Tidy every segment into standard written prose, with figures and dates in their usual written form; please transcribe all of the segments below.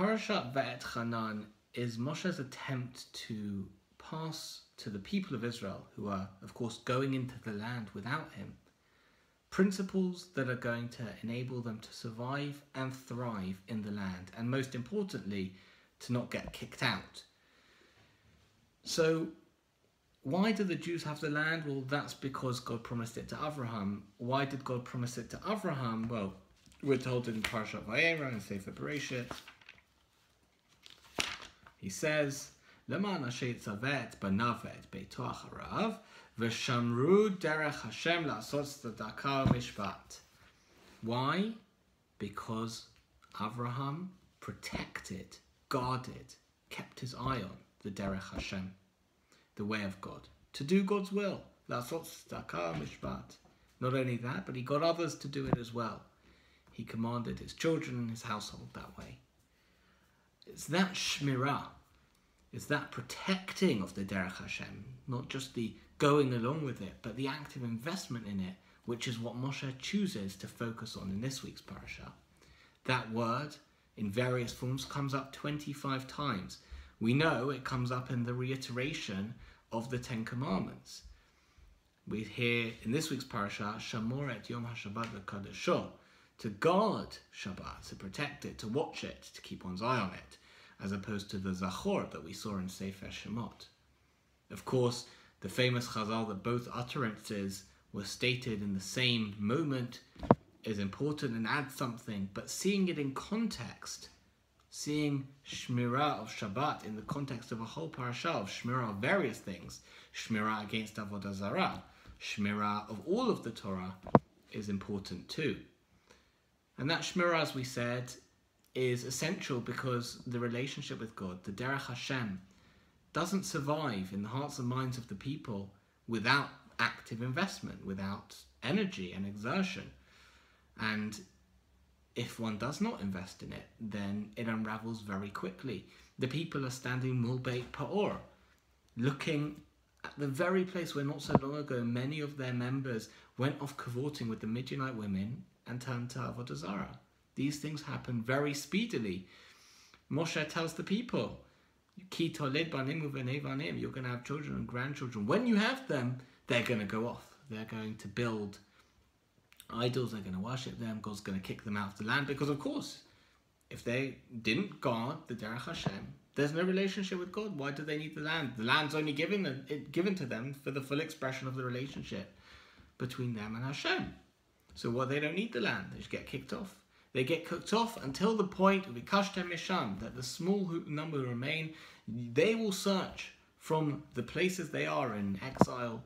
Parashat Va'etchanan is Moshe's attempt to pass to the people of Israel, who are, of course, going into the land without him, principles that are going to enable them to survive and thrive in the land, and most importantly, to not get kicked out. So, why do the Jews have the land? Well, that's because God promised it to Abraham. Why did God promise it to Abraham? Well, we're told in Parashat Vayera and sefer Parashat. He says, "Leman asher tzavet banav et beito acharav, v'shamru derech Hashem la'asot tzedakah mishpat." Why? Because Abraham protected, guarded, kept his eye on the derech Hashem, the way of God, to do God's will. La'asot tzedakah mishpat. Not only that, but he got others to do it as well. He commanded his children and his household that way. It's that shmirah, it's that protecting of the derech Hashem, not just the going along with it, but the active investment in it, which is what Moshe chooses to focus on in this week's parasha. That word, in various forms, comes up 25 times. We know it comes up in the reiteration of the Ten Commandments. We hear in this week's parasha, shamor et yom ha-Shabbat v'kadesho, to guard Shabbat, to protect it, to watch it, to keep one's eye on it, as opposed to the zachor that we saw in sefer Shemot. Of course, the famous chazal that both utterances were stated in the same moment is important and adds something, but seeing it in context, seeing shmirah of Shabbat in the context of a whole parasha of shmirah of various things, shmirah against avodah zarah, shmirah of all of the Torah, is important too. And that shmirah, as we said, is essential because the relationship with God, the derech Hashem, doesn't survive in the hearts and minds of the people without active investment, without energy and exertion. And if one does not invest in it, then it unravels very quickly. The people are standing mul beit pa'or, looking at the very place where not so long ago many of their members went off cavorting with the Midianite women and turned to avodah zarah. These things happen very speedily. Moshe tells the people, Ki toled banim uvenei banim, you're going to have children and grandchildren. When you have them, they're going to go off. They're going to build idols, they're going to worship them, God's going to kick them out of the land. Because of course, if they didn't guard the derech Hashem, there's no relationship with God. Why do they need the land? The land's only given to them for the full expression of the relationship between them and Hashem. So they don't need the land, they just get kicked off. They get kicked off until the point of Vikashtem Misham, that the small number who remain, they will search from the places they are in exile,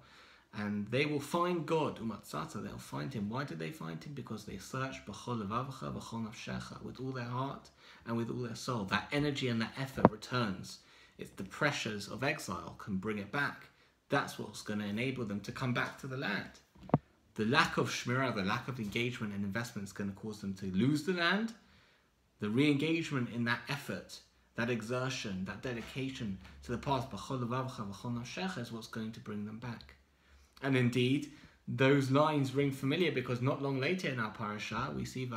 and they will find God. Umatzata, they'll find him. Why did they find him? Because they searched b'chol levavcha v'chol nafshecha, with all their heart and with all their soul. That energy and that effort returns. It's the pressures of exile can bring it back. That's what's going to enable them to come back to the land. The lack of shmirah, the lack of engagement and investment is going to cause them to lose the land. The re-engagement in that effort, that exertion, that dedication to the path is what's going to bring them back. And indeed, those lines ring familiar because not long later in our parasha, we see the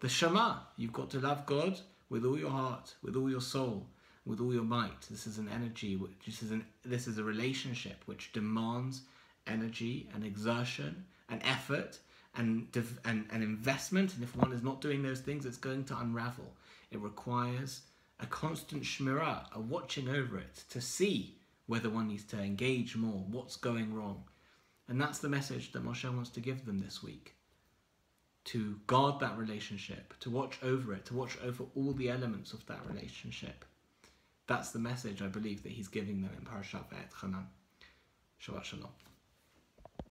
Shema. You've got to love God with all your heart, with all your soul, with all your might. This is an energy, this is a relationship which demands energy and exertion and effort and investment. And if one is not doing those things, it's going to unravel. It requires a constant shmirah, a watching over it, to see whether one needs to engage more, what's going wrong. And that's the message that Moshe wants to give them this week. To guard that relationship, to watch over it, to watch over all the elements of that relationship. That's the message, I believe, that he's giving them in Parashat Va'etchanan. Shabbat Shalom.